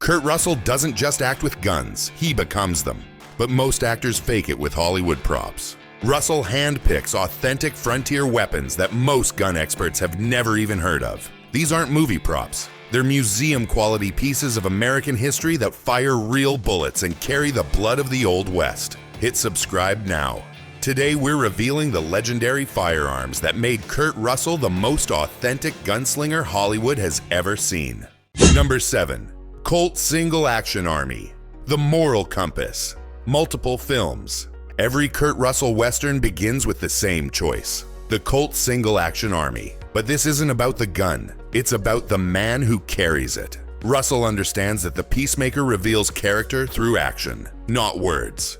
Kurt Russell doesn't just act with guns, he becomes them. But most actors fake it with Hollywood props. Russell handpicks authentic frontier weapons that most gun experts have never even heard of. These aren't movie props. They're museum-quality pieces of American history that fire real bullets and carry the blood of the Old West. Hit subscribe now. Today we're revealing the legendary firearms that made Kurt Russell the most authentic gunslinger Hollywood has ever seen. Number 7. Colt Single Action Army. The Moral Compass. Multiple films. Every Kurt Russell Western begins with the same choice. The Colt Single Action Army. But this isn't about the gun. It's about the man who carries it. Russell understands that the peacemaker reveals character through action, not words.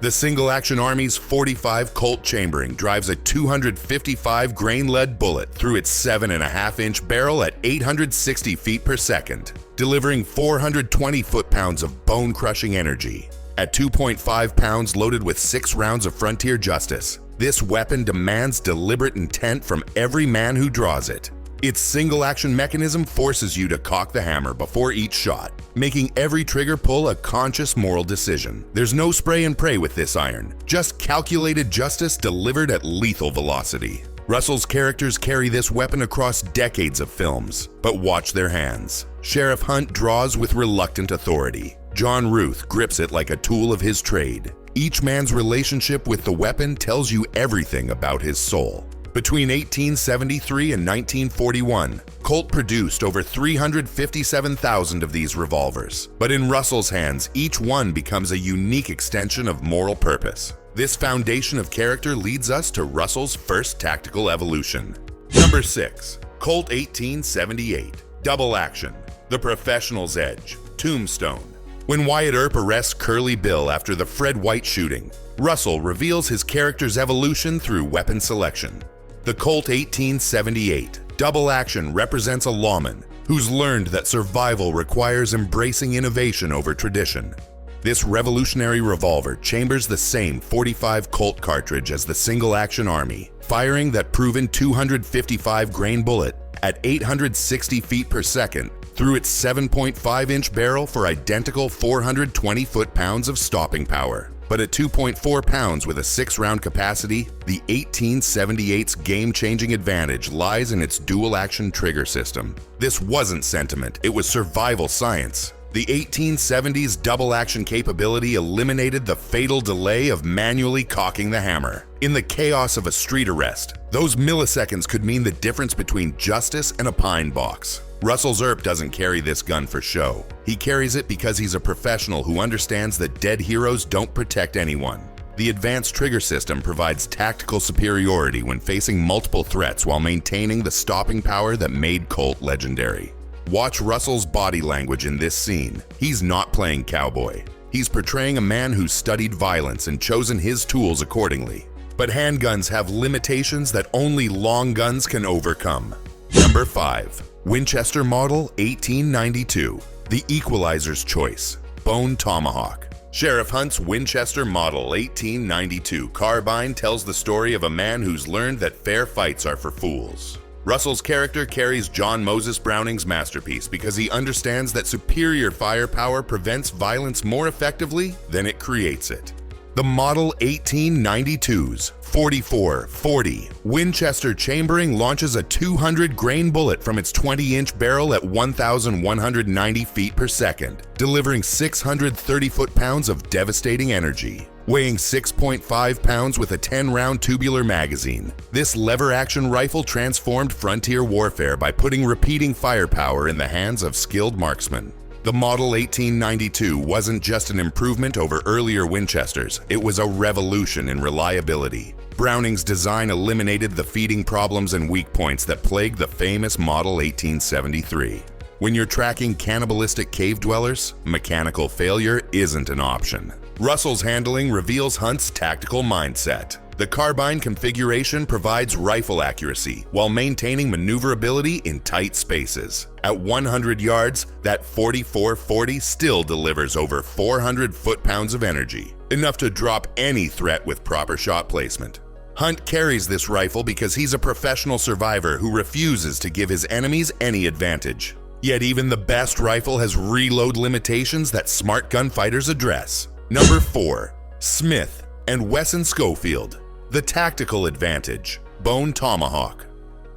The Single Action Army's .45 Colt chambering drives a 255 grain lead bullet through its 7.5-inch barrel at 860 feet per second, delivering 420 foot-pounds of bone-crushing energy. At 2.5 pounds loaded with 6 rounds of frontier justice, this weapon demands deliberate intent from every man who draws it. Its single-action mechanism forces you to cock the hammer before each shot, making every trigger pull a conscious moral decision. There's no spray and pray with this iron, just calculated justice delivered at lethal velocity. Russell's characters carry this weapon across decades of films, but watch their hands. Sheriff Hunt draws with reluctant authority. John Ruth grips it like a tool of his trade. Each man's relationship with the weapon tells you everything about his soul. Between 1873 and 1941, Colt produced over 357,000 of these revolvers. But in Russell's hands, each one becomes a unique extension of moral purpose. This foundation of character leads us to Russell's first tactical evolution. Number 6. Colt 1878. Double Action. The Professional's Edge. Tombstone. When Wyatt Earp arrests Curly Bill after the Fred White shooting, Russell reveals his character's evolution through weapon selection. The Colt 1878 Double Action represents a lawman who's learned that survival requires embracing innovation over tradition. This revolutionary revolver chambers the same .45 Colt cartridge as the Single Action Army, firing that proven 255 grain bullet at 860 feet per second through its 7.5-inch barrel for identical 420 foot-pounds of stopping power. But at 2.4 pounds with a 6-round capacity, the 1878's game-changing advantage lies in its dual-action trigger system. This wasn't sentiment, it was survival science. The 1870's double-action capability eliminated the fatal delay of manually cocking the hammer. In the chaos of a street arrest, those milliseconds could mean the difference between justice and a pine box. Russell's Earp doesn't carry this gun for show. He carries it because he's a professional who understands that dead heroes don't protect anyone. The advanced trigger system provides tactical superiority when facing multiple threats while maintaining the stopping power that made Colt legendary. Watch Russell's body language in this scene. He's not playing cowboy. He's portraying a man who's studied violence and chosen his tools accordingly. But handguns have limitations that only long guns can overcome. Number 5. Winchester Model 1892. The Equalizer's Choice. Bone Tomahawk. Sheriff Hunt's Winchester Model 1892 Carbine tells the story of a man who's learned that fair fights are for fools. Russell's character carries John Moses Browning's masterpiece because he understands that superior firepower prevents violence more effectively than it creates it. The Model 1892's .44-40 Winchester chambering launches a 200 grain bullet from its 20-inch barrel at 1,190 feet per second, delivering 630 foot-pounds of devastating energy. Weighing 6.5 pounds with a 10-round tubular magazine, this lever-action rifle transformed frontier warfare by putting repeating firepower in the hands of skilled marksmen. The Model 1892 wasn't just an improvement over earlier Winchesters, it was a revolution in reliability. Browning's design eliminated the feeding problems and weak points that plagued the famous Model 1873. When you're tracking cannibalistic cave dwellers, mechanical failure isn't an option. Russell's handling reveals Hunt's tactical mindset. The carbine configuration provides rifle accuracy while maintaining maneuverability in tight spaces. At 100 yards, that .44-40 still delivers over 400 foot-pounds of energy, enough to drop any threat with proper shot placement. Hunt carries this rifle because he's a professional survivor who refuses to give his enemies any advantage. Yet even the best rifle has reload limitations that smart gunfighters address. Number 4. Smith and Wesson Schofield. The Tactical Advantage. Bone Tomahawk.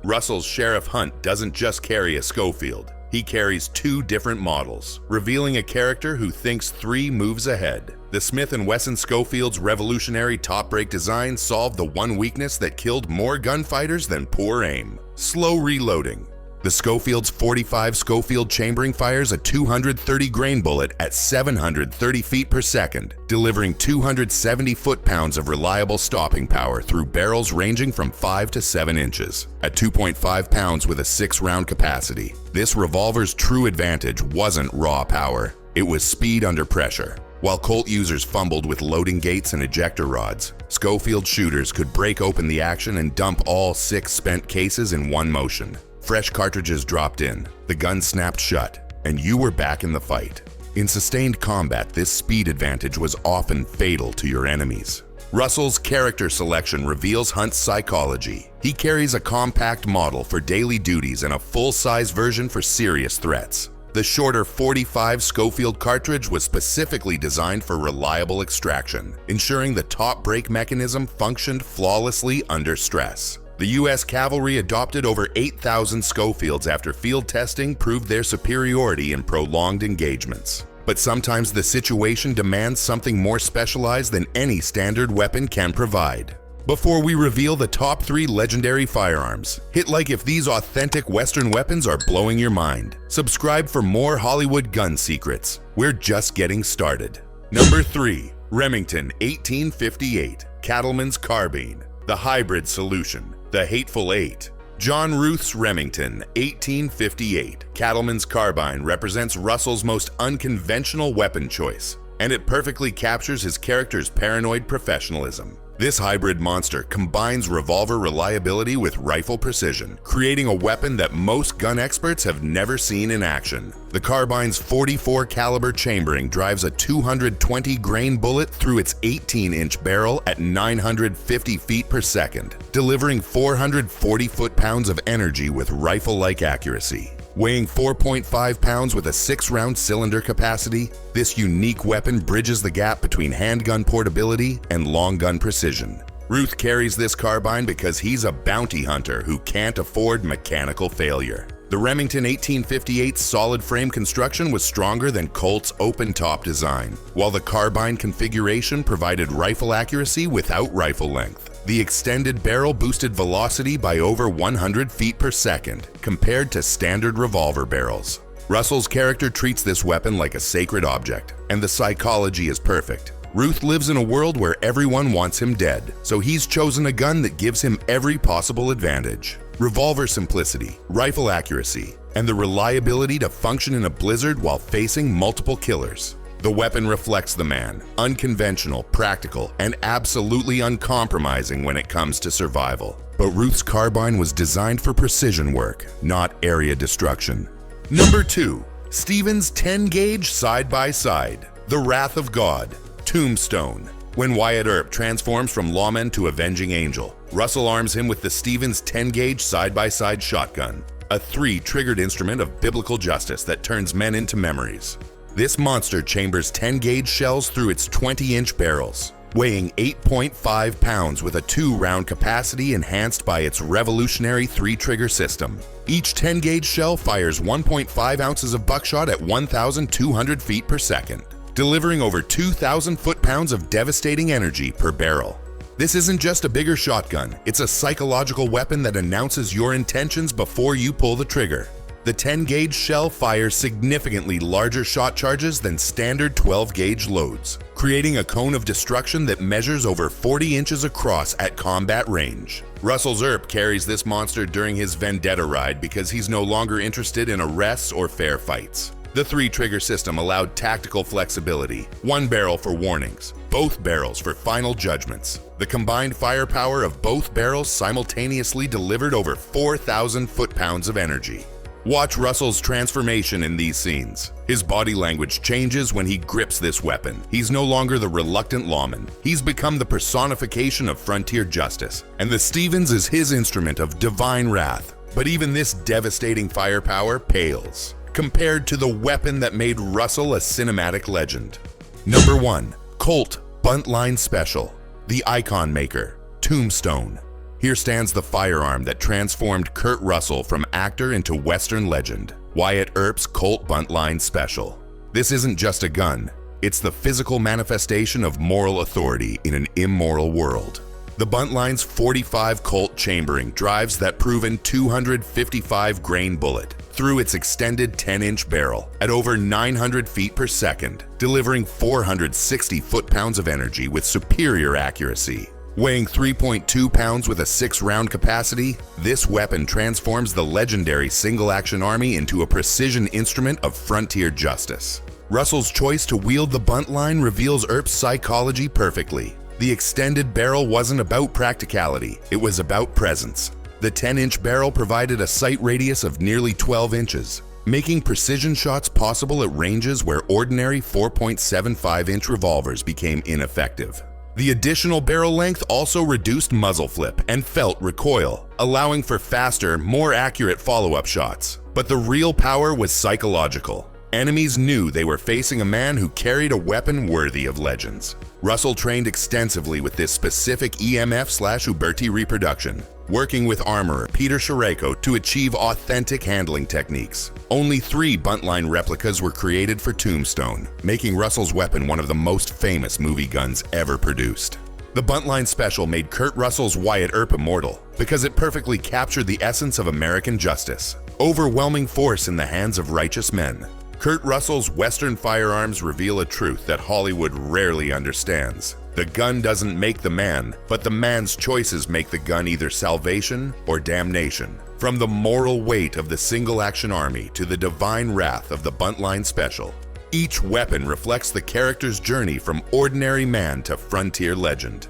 Russell's Sheriff Hunt doesn't just carry a Schofield. He carries 2 different models, revealing a character who thinks 3 moves ahead. The Smith & Wesson Schofield's revolutionary top-break design solved the one weakness that killed more gunfighters than poor aim: slow reloading. The Schofield's 45 Schofield chambering fires a 230 grain bullet at 730 feet per second, delivering 270 foot-pounds of reliable stopping power through barrels ranging from 5 to 7 inches. At 2.5 pounds with a 6-round capacity, this revolver's true advantage wasn't raw power, it was speed under pressure. While Colt users fumbled with loading gates and ejector rods, Schofield shooters could break open the action and dump all 6 spent cases in one motion. Fresh cartridges dropped in, the gun snapped shut, and you were back in the fight. In sustained combat, this speed advantage was often fatal to your enemies. Russell's character selection reveals Hunt's psychology. He carries a compact model for daily duties and a full-size version for serious threats. The shorter 45 Schofield cartridge was specifically designed for reliable extraction, ensuring the top brake mechanism functioned flawlessly under stress. The U.S. Cavalry adopted over 8,000 Schofields after field testing proved their superiority in prolonged engagements. But sometimes the situation demands something more specialized than any standard weapon can provide. Before we reveal the top 3 legendary firearms, hit like if these authentic Western weapons are blowing your mind. Subscribe for more Hollywood gun secrets. We're just getting started. Number 3. Remington 1858, Cattleman's Carbine. The hybrid solution. The Hateful Eight. John Ruth's Remington 1858 Cattleman's Carbine represents Russell's most unconventional weapon choice, and it perfectly captures his character's paranoid professionalism. This hybrid monster combines revolver reliability with rifle precision, creating a weapon that most gun experts have never seen in action. The Carbine's 44 caliber chambering drives a 220 grain bullet through its 18-inch barrel at 950 feet per second, delivering 440 foot-pounds of energy with rifle-like accuracy. Weighing 4.5 pounds with a 6-round cylinder capacity, this unique weapon bridges the gap between handgun portability and long gun precision. Ruth carries this carbine because he's a bounty hunter who can't afford mechanical failure. The Remington 1858's solid frame construction was stronger than Colt's open-top design, while the carbine configuration provided rifle accuracy without rifle length. The extended barrel boosted velocity by over 100 feet per second, compared to standard revolver barrels. Russell's character treats this weapon like a sacred object, and the psychology is perfect. Ruth lives in a world where everyone wants him dead, so he's chosen a gun that gives him every possible advantage. Revolver simplicity, rifle accuracy, and the reliability to function in a blizzard while facing multiple killers. The weapon reflects the man, unconventional, practical, and absolutely uncompromising when it comes to survival. But Ruth's carbine was designed for precision work, not area destruction. Number 2. Stevens 10-gauge side-by-side. The Wrath of God. Tombstone. When Wyatt Earp transforms from lawman to avenging angel, Russell arms him with the Stevens 10-gauge side-by-side shotgun, a 3-triggered instrument of biblical justice that turns men into memories. This monster chambers 10-gauge shells through its 20-inch barrels, weighing 8.5 pounds with a 2-round capacity enhanced by its revolutionary 3-trigger system. Each 10-gauge shell fires 1.5 ounces of buckshot at 1,200 feet per second, delivering over 2,000 foot-pounds of devastating energy per barrel. This isn't just a bigger shotgun, it's a psychological weapon that announces your intentions before you pull the trigger. The 10-gauge shell fires significantly larger shot charges than standard 12-gauge loads, creating a cone of destruction that measures over 40 inches across at combat range. Russell's Earp carries this monster during his vendetta ride because he's no longer interested in arrests or fair fights. The 3-trigger system allowed tactical flexibility, 1 barrel for warnings, both barrels for final judgments. The combined firepower of both barrels simultaneously delivered over 4,000 foot-pounds of energy. Watch Russell's transformation in these scenes. His body language changes when he grips this weapon. He's no longer the reluctant lawman. He's become the personification of frontier justice, and the Stevens is his instrument of divine wrath. But even this devastating firepower pales compared to the weapon that made Russell a cinematic legend. Number 1. Colt Buntline Special. The icon maker, Tombstone. Here stands the firearm that transformed Kurt Russell from actor into Western legend, Wyatt Earp's Colt Buntline Special. This isn't just a gun, it's the physical manifestation of moral authority in an immoral world. The Buntline's .45 Colt chambering drives that proven 255 grain bullet through its extended 10-inch barrel at over 900 feet per second, delivering 460 foot-pounds of energy with superior accuracy. Weighing 3.2 pounds with a 6-round capacity, this weapon transforms the legendary single-action army into a precision instrument of frontier justice. Russell's choice to wield the Buntline reveals Earp's psychology perfectly. The extended barrel wasn't about practicality, it was about presence. The 10-inch barrel provided a sight radius of nearly 12 inches, making precision shots possible at ranges where ordinary 4.75-inch revolvers became ineffective. The additional barrel length also reduced muzzle flip and felt recoil, allowing for faster, more accurate follow-up shots. But the real power was psychological. Enemies knew they were facing a man who carried a weapon worthy of legends. Russell trained extensively with this specific EMF/Uberti reproduction, working with armorer Peter Sherayko to achieve authentic handling techniques. Only 3 Buntline replicas were created for Tombstone, making Russell's weapon one of the most famous movie guns ever produced. The Buntline Special made Kurt Russell's Wyatt Earp immortal because it perfectly captured the essence of American justice, overwhelming force in the hands of righteous men. Kurt Russell's Western firearms reveal a truth that Hollywood rarely understands. The gun doesn't make the man, but the man's choices make the gun either salvation or damnation. From the moral weight of the single-action army to the divine wrath of the Buntline Special, each weapon reflects the character's journey from ordinary man to frontier legend.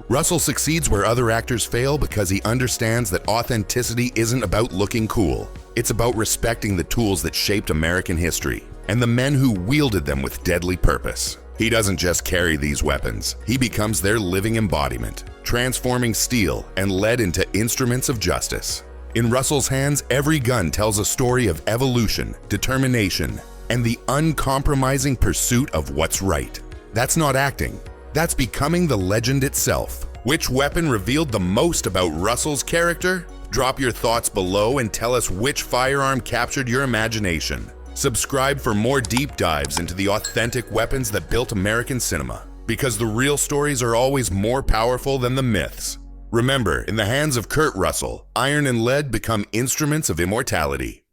Russell succeeds where other actors fail because he understands that authenticity isn't about looking cool. It's about respecting the tools that shaped American history and the men who wielded them with deadly purpose. He doesn't just carry these weapons, he becomes their living embodiment, transforming steel and lead into instruments of justice. In Russell's hands, every gun tells a story of evolution, determination, and the uncompromising pursuit of what's right. That's not acting. That's becoming the legend itself. Which weapon revealed the most about Russell's character? Drop your thoughts below and tell us which firearm captured your imagination. Subscribe for more deep dives into the authentic weapons that built American cinema, because the real stories are always more powerful than the myths. Remember, in the hands of Kurt Russell, iron and lead become instruments of immortality.